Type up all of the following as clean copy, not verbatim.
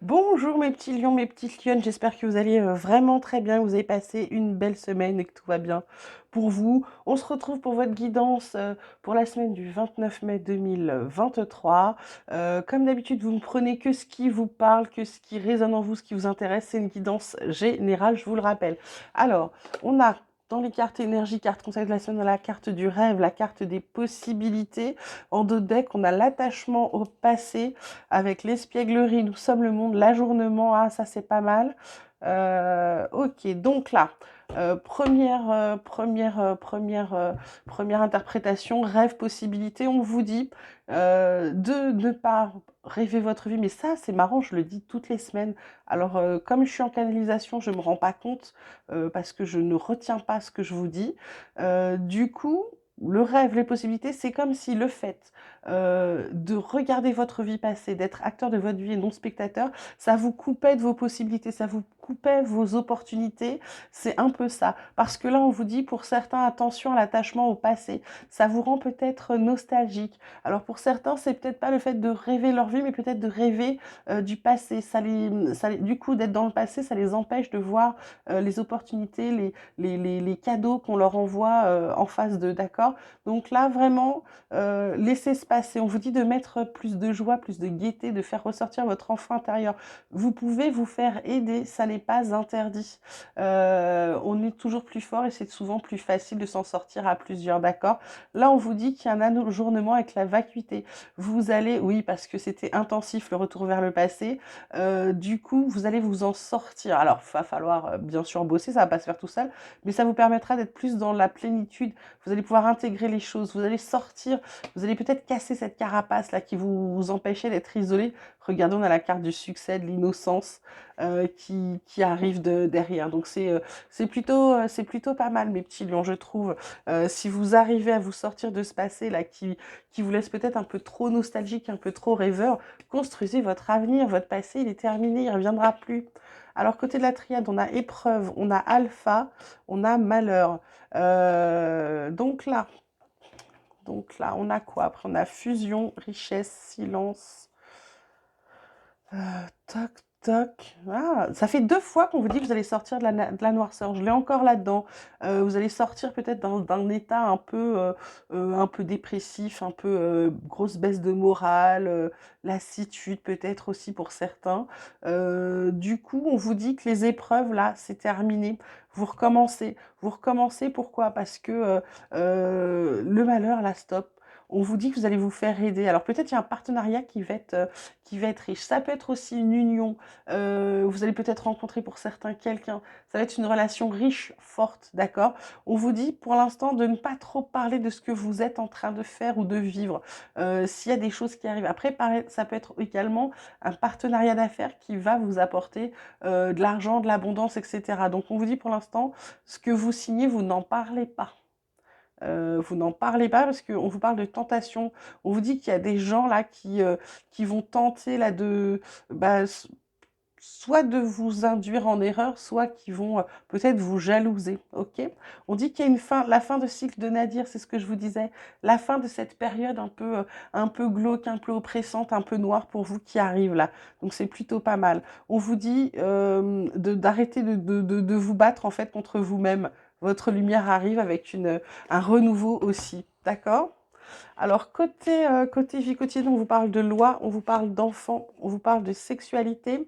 Bonjour mes petits lions, mes petites lionnes, j'espère que vous allez vraiment très bien, que vous avez passé une belle semaine et que tout va bien pour vous. On se retrouve pour votre guidance pour la semaine du 29 mai 2023. Comme d'habitude, vous ne prenez que ce qui vous parle, que ce qui résonne en vous, ce qui vous intéresse. C'est une guidance générale, je vous le rappelle. Alors, on a dans les cartes énergie, carte conseil de la semaine, la carte du rêve, la carte des possibilités. En dos de deck, on a l'attachement au passé avec l'espièglerie, nous sommes le monde, l'ajournement, ah ça c'est pas mal. Ok, donc là, première interprétation, rêve, possibilité, on vous dit de ne pas rêver votre vie, mais ça c'est marrant, je le dis toutes les semaines. Alors comme je suis en canalisation, je ne me rends pas compte parce que je ne retiens pas ce que je vous dis. Du coup, le rêve, les possibilités, c'est comme si le fait de regarder votre vie passée, d'être acteur de votre vie et non spectateur, ça vous coupait de vos possibilités, ça vous coupait vos opportunités. C'est un peu ça. Parce que là, on vous dit, pour certains, attention à l'attachement au passé. Ça vous rend peut-être nostalgique. Alors pour certains, c'est peut-être pas le fait de rêver leur vie, mais peut-être de rêver du passé. Du coup, d'être dans le passé, ça les empêche de voir les opportunités, les cadeaux qu'on leur envoie en face d'eux, d'accord? Donc là, vraiment, laissez se passer. On vous dit de mettre plus de joie, plus de gaieté, de faire ressortir votre enfant intérieur. Vous pouvez vous faire aider, ça n'est pas interdit. On est toujours plus fort et c'est souvent plus facile de s'en sortir à plusieurs, d'accord? Là, on vous dit qu'il y a un ajournement avec la vacuité. Vous allez, oui, parce que c'était intensif le retour vers le passé, du coup, vous allez vous en sortir. Alors, il va falloir bien sûr bosser, ça va pas se faire tout seul, mais ça vous permettra d'être plus dans la plénitude. Vous allez pouvoir intégrer les choses, vous allez sortir, vous allez peut-être casser cette carapace là qui vous empêchait d'être isolé. Regardons, on a la carte du succès, de l'innocence qui arrive derrière. Donc c'est plutôt pas mal, mes petits lions, je trouve. Si vous arrivez à vous sortir de ce passé là qui vous laisse peut-être un peu trop nostalgique, un peu trop rêveur, construisez votre avenir. Votre passé, il est terminé, il ne reviendra plus. Alors, côté de la triade, on a épreuve, on a alpha, on a malheur. Donc là, on a quoi? Après, on a fusion, richesse, silence. Toc, toc. Ah, ça fait 2 fois qu'on vous dit que vous allez sortir de la noirceur. Je l'ai encore là-dedans. Vous allez sortir peut-être d'un état un peu dépressif, un peu grosse baisse de morale, lassitude peut-être aussi pour certains. Du coup, on vous dit que les épreuves, là, c'est terminé. Vous recommencez. Vous recommencez, pourquoi? Parce que le malheur, là, stop. On vous dit que vous allez vous faire aider. Alors peut-être il y a un partenariat qui va être riche. Ça peut être aussi une union. Vous allez peut-être rencontrer pour certains quelqu'un. Ça va être une relation riche, forte, d'accord? On vous dit pour l'instant de ne pas trop parler de ce que vous êtes en train de faire ou de vivre. S'il y a des choses qui arrivent. Après, ça peut être également un partenariat d'affaires qui va vous apporter de l'argent, de l'abondance, etc. Donc on vous dit pour l'instant, ce que vous signez, vous n'en parlez pas. Vous n'en parlez pas parce qu'on vous parle de tentation. On vous dit qu'il y a des gens là qui vont tenter là bah, soit de vous induire en erreur, soit qui vont peut-être vous jalouser. Ok? On dit qu'il y a une fin, la fin de cycle de Nadir, c'est ce que je vous disais, la fin de cette période un peu glauque, un peu oppressante, un peu noire pour vous qui arrive là. Donc c'est plutôt pas mal. On vous dit d'arrêter de vous battre en fait contre vous-même. Votre lumière arrive avec un renouveau aussi. D'accord? Alors, côté vie quotidienne, on vous parle de loi, on vous parle d'enfants, on vous parle de sexualité,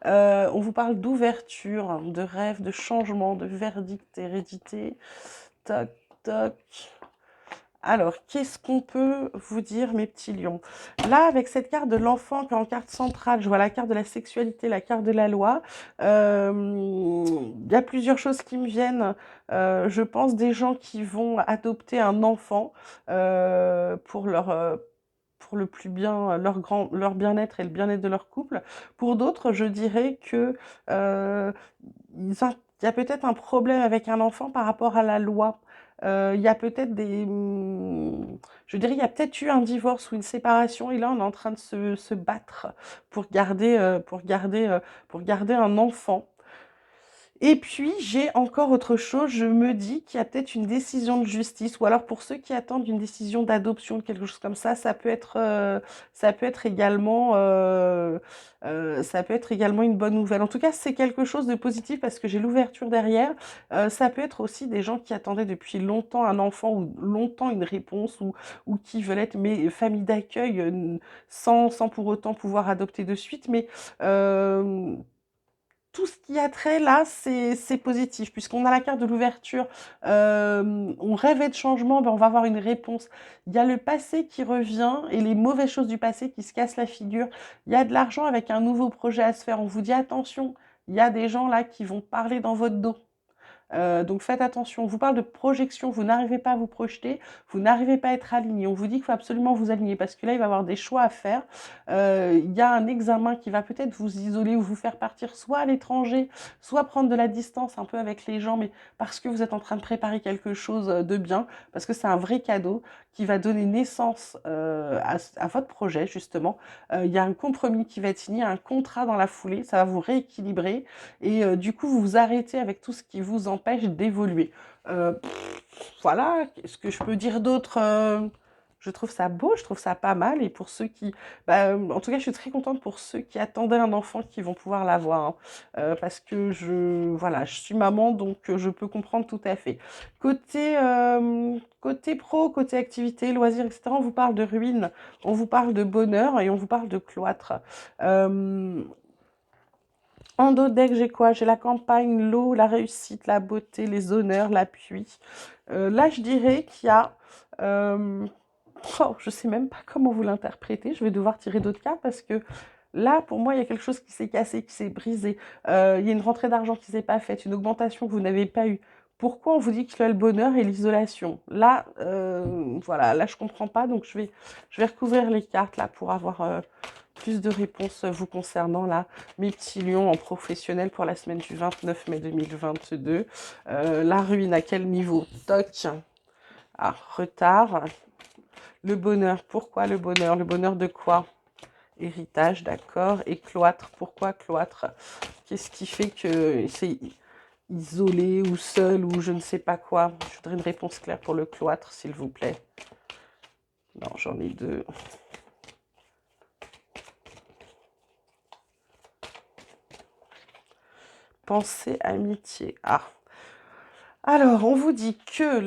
on vous parle d'ouverture, de rêve, de changement, de verdict, hérédité. Toc, toc. Alors, qu'est-ce qu'on peut vous dire, mes petits lions? Là, avec cette carte de l'enfant qui est en carte centrale, je vois la carte de la sexualité, la carte de la loi. Il y a plusieurs choses qui me viennent. Je pense des gens qui vont adopter un enfant pour le plus bien, leur bien-être et le bien-être de leur couple. Pour d'autres, je dirais que euh, il y a peut-être un problème avec un enfant par rapport à la loi. Il y a peut-être je dirais, il y a peut-être eu un divorce ou une séparation et là, on est en train de se battre pour garder un enfant. Et puis, j'ai encore autre chose, je me dis qu'il y a peut-être une décision de justice, ou alors pour ceux qui attendent une décision d'adoption, quelque chose comme ça peut être également ça peut être également une bonne nouvelle. En tout cas, c'est quelque chose de positif parce que j'ai l'ouverture derrière. Ça peut être aussi des gens qui attendaient depuis longtemps un enfant ou longtemps une réponse ou qui veulent être mes familles d'accueil, sans pour autant pouvoir adopter de suite. Mais tout ce qui a trait là, c'est positif puisqu'on a la carte de l'ouverture, on rêvait de changement, ben, on va avoir une réponse. Il y a le passé qui revient et les mauvaises choses du passé qui se cassent la figure. Il y a de l'argent avec un nouveau projet à se faire. On vous dit: «Attention, il y a des gens là qui vont parler dans votre dos». Donc faites attention. On vous parle de projection, vous n'arrivez pas à vous projeter, vous n'arrivez pas à être aligné. On vous dit qu'il faut absolument vous aligner parce que là, il va y avoir des choix à faire. Il y a un examen qui va peut-être vous isoler ou vous faire partir soit à l'étranger, soit prendre de la distance un peu avec les gens, mais parce que vous êtes en train de préparer quelque chose de bien, parce que c'est un vrai cadeau qui va donner naissance à votre projet, justement. Il y a un compromis qui va être signé, un contrat dans la foulée, ça va vous rééquilibrer et du coup, vous vous arrêtez avec tout ce qui vous empêche d'évoluer. Voilà, qu'est-ce que je peux dire d'autre? Je trouve ça beau, je trouve ça pas mal et pour ceux qui en tout cas, je suis très contente pour ceux qui attendaient un enfant qui vont pouvoir l'avoir, hein. Parce que voilà, je suis maman donc je peux comprendre tout à fait. Côté pro, côté activité, loisirs et cetera, on vous parle de ruines, on vous parle de bonheur et on vous parle de cloître. Hem En dos deck, j'ai quoi? J'ai la campagne, l'eau, la réussite, la beauté, les honneurs, l'appui. Là, je dirais qu'il y a... je sais même pas comment vous l'interpréter. Je vais devoir tirer d'autres cartes parce que là, pour moi, il y a quelque chose qui s'est cassé, qui s'est brisé. Il y a une rentrée d'argent qui s'est pas faite, une augmentation que vous n'avez pas eue. Pourquoi on vous dit qu'il y a le bonheur et l'isolation? Là, voilà, là, je comprends pas. Donc, je vais recouvrir les cartes là pour avoir plus de réponses vous concernant là, mes petits lions en professionnel pour la semaine du 29 mai 2022. La ruine, à quel niveau? Toc. Ah, retard. Le bonheur, pourquoi le bonheur? Le bonheur de quoi? Héritage, d'accord. Et cloître, pourquoi cloître? Qu'est-ce qui fait que c'est isolé ou seul ou je ne sais pas quoi? Je voudrais une réponse claire pour le cloître, s'il vous plaît. Non, j'en ai deux. Pensée, amitié. Ah. Alors, on vous dit que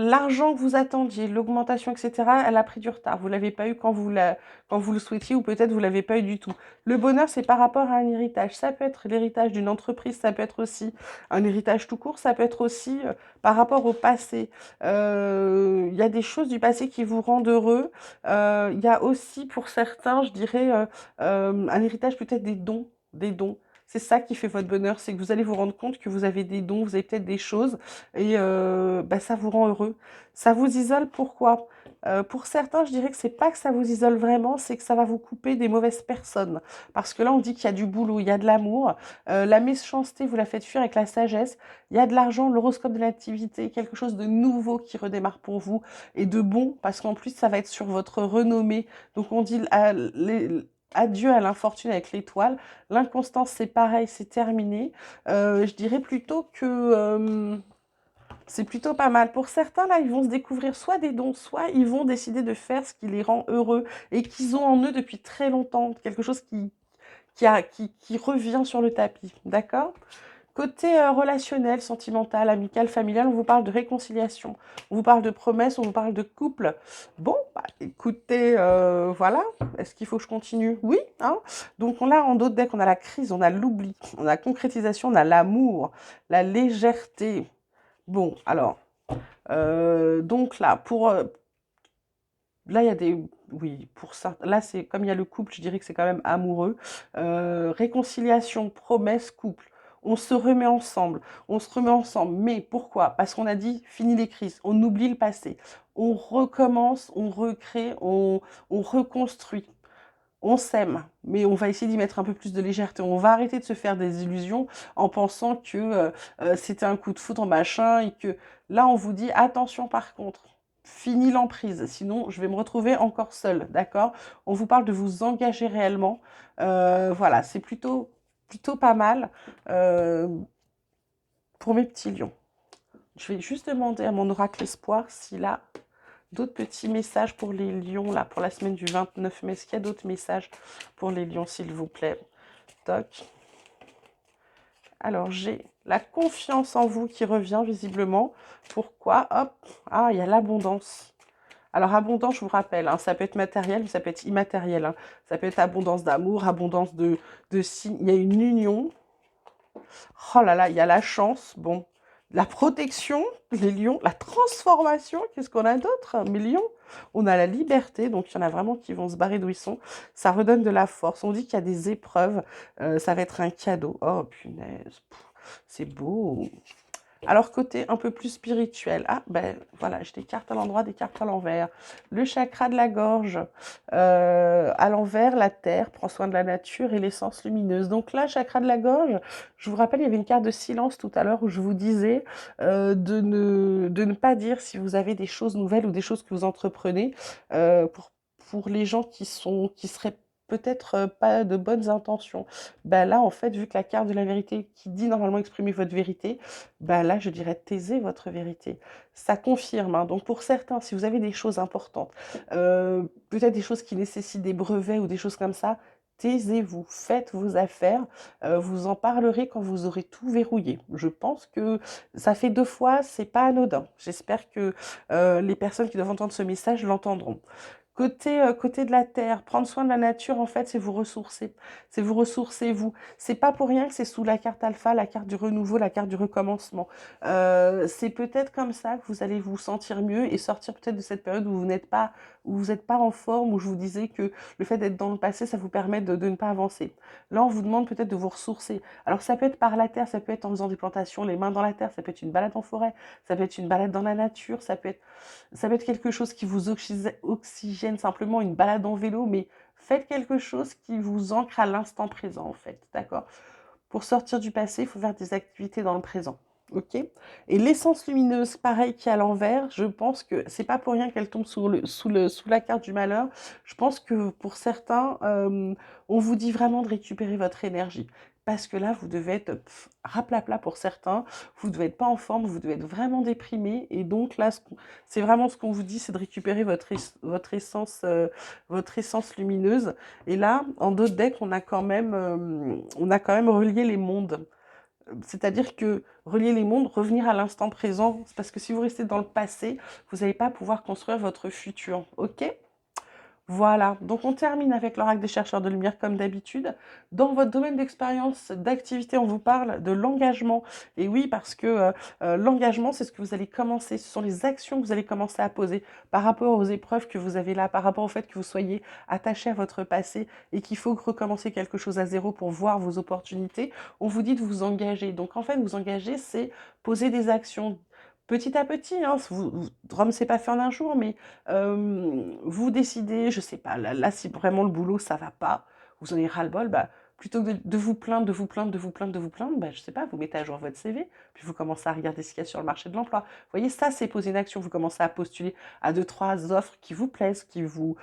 l'argent que vous attendiez, l'augmentation, etc., elle a pris du retard. Vous l'avez pas eu quand vous le souhaitiez ou peut-être vous l'avez pas eu du tout. Le bonheur, c'est par rapport à un héritage. Ça peut être l'héritage d'une entreprise, ça peut être aussi un héritage tout court, ça peut être aussi par rapport au passé. Il y a des choses du passé qui vous rendent heureux. Il y a aussi pour certains, je dirais, un héritage peut-être des dons, des dons. C'est ça qui fait votre bonheur, c'est que vous allez vous rendre compte que vous avez des dons, vous avez peut-être des choses et ça vous rend heureux. Ça vous isole, pourquoi? Pour certains, je dirais que c'est pas que ça vous isole vraiment, c'est que ça va vous couper des mauvaises personnes. Parce que là, on dit qu'il y a du boulot, il y a de l'amour. La méchanceté, vous la faites fuir avec la sagesse. Il y a de l'argent, l'horoscope de l'activité, quelque chose de nouveau qui redémarre pour vous et de bon, parce qu'en plus, ça va être sur votre renommée. Donc, on dit adieu à l'infortune avec l'étoile. L'inconstance, c'est pareil, c'est terminé. Je dirais plutôt que c'est plutôt pas mal. Pour certains, là, ils vont se découvrir soit des dons, soit ils vont décider de faire ce qui les rend heureux et qu'ils ont en eux depuis très longtemps. Quelque chose qui revient sur le tapis. D'accord? Côté relationnel, sentimental, amical, familial, on vous parle de réconciliation, on vous parle de promesses, on vous parle de couple. Bon, bah, écoutez, voilà. Est-ce qu'il faut que je continue? Oui, hein. Donc on a en d'autres decks, on a la crise, on a l'oubli, on a la concrétisation, on a l'amour, la légèreté. Bon, alors, donc là, là, il y a des... Oui, pour ça, là, c'est comme il y a le couple, je dirais que c'est quand même amoureux. Réconciliation, promesse, couple. On se remet ensemble, on se remet ensemble. Mais pourquoi? Parce qu'on a dit, fini les crises, on oublie le passé. On recommence, on recrée, on reconstruit. On s'aime, mais on va essayer d'y mettre un peu plus de légèreté. On va arrêter de se faire des illusions en pensant que c'était un coup de foudre, machin, et que là, on vous dit, attention par contre, fini l'emprise, sinon je vais me retrouver encore seule, d'accord? On vous parle de vous engager réellement. Voilà, c'est plutôt pas mal pour mes petits lions. Je vais juste demander à mon oracle espoir s'il a d'autres petits messages pour les lions, là, pour la semaine du 29 mai. Est-ce qu'il y a d'autres messages pour les lions, s'il vous plaît? Toc. Alors, j'ai la confiance en vous qui revient visiblement. Pourquoi? Hop. Ah, il y a l'abondance. Alors, abondance, je vous rappelle, hein, ça peut être matériel, mais ça peut être immatériel. Hein. Ça peut être abondance d'amour, abondance de signes. Il y a une union. Oh là là, il y a la chance. Bon, la protection, les lions, la transformation. Qu'est-ce qu'on a d'autre? Mais lions, on a la liberté. Donc, il y en a vraiment qui vont se barrer d'où ils sont. Ça redonne de la force. On dit qu'il y a des épreuves. Ça va être un cadeau. Oh, punaise. C'est beau. Alors, côté un peu plus spirituel, ah ben voilà, j'ai des cartes à l'endroit, des cartes à l'envers. Le chakra de la gorge, à l'envers, la terre prend soin de la nature et l'essence lumineuse. Donc là, chakra de la gorge, je vous rappelle, il y avait une carte de silence tout à l'heure où je vous disais de ne pas dire si vous avez des choses nouvelles ou des choses que vous entreprenez pour les gens qui seraient peut-être pas de bonnes intentions. Ben là, en fait, vu que la carte de la vérité qui dit normalement exprimer votre vérité, bah là, je dirais taisez votre vérité. Ça confirme, hein. Donc pour certains, si vous avez des choses importantes, peut-être des choses qui nécessitent des brevets ou des choses comme ça, taisez-vous, faites vos affaires, vous en parlerez quand vous aurez tout verrouillé. Je pense que ça fait 2 fois, c'est pas anodin. J'espère que les personnes qui doivent entendre ce message l'entendront. Côté de la terre, prendre soin de la nature, en fait, c'est vous ressourcer. C'est vous ressourcer, vous. C'est pas pour rien que c'est sous la carte alpha, la carte du renouveau, la carte du recommencement. C'est peut-être comme ça que vous allez vous sentir mieux et sortir peut-être de cette période où vous n'êtes pas en forme, où je vous disais que le fait d'être dans le passé, ça vous permet de ne pas avancer. Là, on vous demande peut-être de vous ressourcer. Alors, ça peut être par la terre, ça peut être en faisant des plantations, les mains dans la terre, ça peut être une balade en forêt, ça peut être une balade dans la nature, ça peut être quelque chose qui vous oxygène, simplement une balade en vélo, mais faites quelque chose qui vous ancre à l'instant présent, en fait, d'accord? Pour sortir du passé, il faut faire des activités dans le présent. Ok. Et l'essence lumineuse, pareil, qui est à l'envers, je pense que c'est pas pour rien qu'elle tombe sous la carte du malheur. Je pense que pour certains, on vous dit vraiment de récupérer votre énergie. Parce que là, vous devez être raplapla pour certains, vous devez être pas en forme, vous devez être vraiment déprimé. Et donc là, c'est vraiment ce qu'on vous dit, c'est de récupérer votre essence lumineuse. Et là, en d'autres decks, on a quand même relié les mondes. C'est-à-dire que relier les mondes, revenir à l'instant présent, c'est parce que si vous restez dans le passé, vous n'allez pas pouvoir construire votre futur. Ok? Voilà, donc on termine avec l'oracle des chercheurs de lumière comme d'habitude. Dans votre domaine d'expérience, d'activité, on vous parle de l'engagement. Et oui, parce que l'engagement, c'est ce que vous allez commencer, ce sont les actions que vous allez commencer à poser par rapport aux épreuves que vous avez là, par rapport au fait que vous soyez attaché à votre passé et qu'il faut recommencer quelque chose à zéro pour voir vos opportunités. On vous dit de vous engager. Donc en fait, vous engager, c'est poser des actions. Petit à petit, hein, Rome s'est pas fait en un jour, mais vous décidez, je sais pas, là si vraiment le boulot ça va pas, vous en avez ras-le-bol, bah, plutôt que de vous plaindre, de vous plaindre, de vous plaindre, de vous plaindre, bah, je sais pas, vous mettez à jour votre CV, puis vous commencez à regarder ce qu'il y a sur le marché de l'emploi. Vous voyez, ça c'est poser une action, vous commencez à postuler à 2, 3 offres qui vous plaisent, qui vous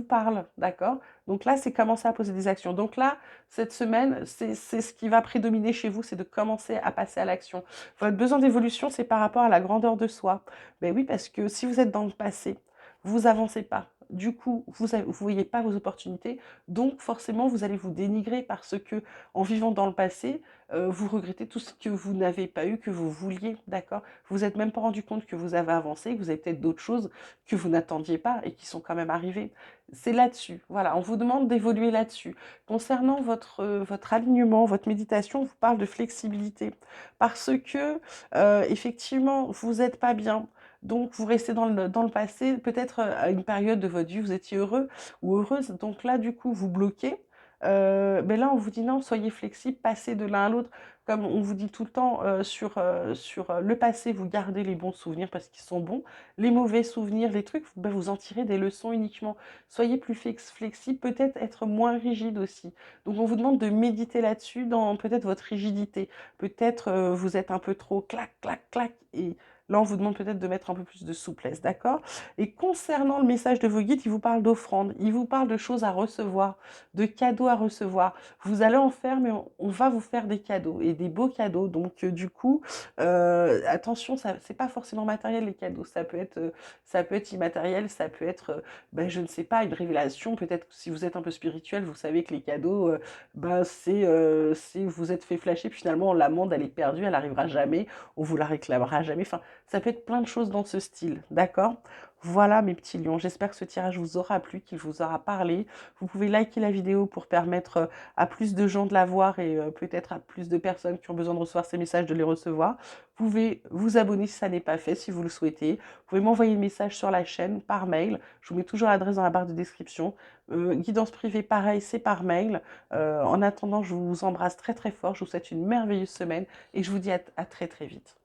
parlent, d'accord? Donc là, c'est commencer à poser des actions. Donc là, cette semaine, c'est ce qui va prédominer chez vous, c'est de commencer à passer à l'action. Votre besoin d'évolution, c'est par rapport à la grandeur de soi. Ben oui, parce que si vous êtes dans le passé, vous avancez pas. Du coup, vous ne voyez pas vos opportunités, donc forcément, vous allez vous dénigrer parce que, en vivant dans le passé, vous regrettez tout ce que vous n'avez pas eu, que vous vouliez, d'accord? Vous n'êtes même pas rendu compte que vous avez avancé, que vous avez peut-être d'autres choses que vous n'attendiez pas et qui sont quand même arrivées. C'est là-dessus, voilà, on vous demande d'évoluer là-dessus. Concernant votre alignement, votre méditation, on vous parle de flexibilité parce que, effectivement, vous n'êtes pas bien. Donc, vous restez dans le passé, peut-être à une période de votre vie, vous étiez heureux ou heureuse. Donc là, du coup, vous bloquez. Mais là, on vous dit non, soyez flexible, passez de l'un à l'autre. Comme on vous dit tout le temps, sur le passé, vous gardez les bons souvenirs parce qu'ils sont bons. Les mauvais souvenirs, les trucs, ben, vous en tirez des leçons uniquement. Soyez plus flexible, peut-être être moins rigide aussi. Donc, on vous demande de méditer là-dessus, dans peut-être votre rigidité. Peut-être vous êtes un peu trop clac, clac, clac. Et Là, on vous demande peut-être de mettre un peu plus de souplesse, d'accord? Et concernant le message de vos guides, il vous parle d'offrandes, il vous parle de choses à recevoir, de cadeaux à recevoir. Vous allez en faire, mais on va vous faire des cadeaux et des beaux cadeaux. Donc, du coup, attention, ça c'est pas forcément matériel les cadeaux. Ça peut être immatériel, ça peut être, ben, je ne sais pas, une révélation. Peut-être que si vous êtes un peu spirituel, vous savez que les cadeaux, ben, c'est vous êtes fait flasher, puis finalement l'amande elle est perdue, elle arrivera jamais, on vous la réclamera jamais. Enfin, ça peut être plein de choses dans ce style, d'accord? Voilà mes petits lions, j'espère que ce tirage vous aura plu, qu'il vous aura parlé. Vous pouvez liker la vidéo pour permettre à plus de gens de la voir et peut-être à plus de personnes qui ont besoin de recevoir ces messages de les recevoir. Vous pouvez vous abonner si ça n'est pas fait, si vous le souhaitez. Vous pouvez m'envoyer le message sur la chaîne, par mail. Je vous mets toujours l'adresse dans la barre de description. Guidance privée, pareil, c'est par mail. En attendant, je vous embrasse très très fort. Je vous souhaite une merveilleuse semaine et je vous dis à très très vite.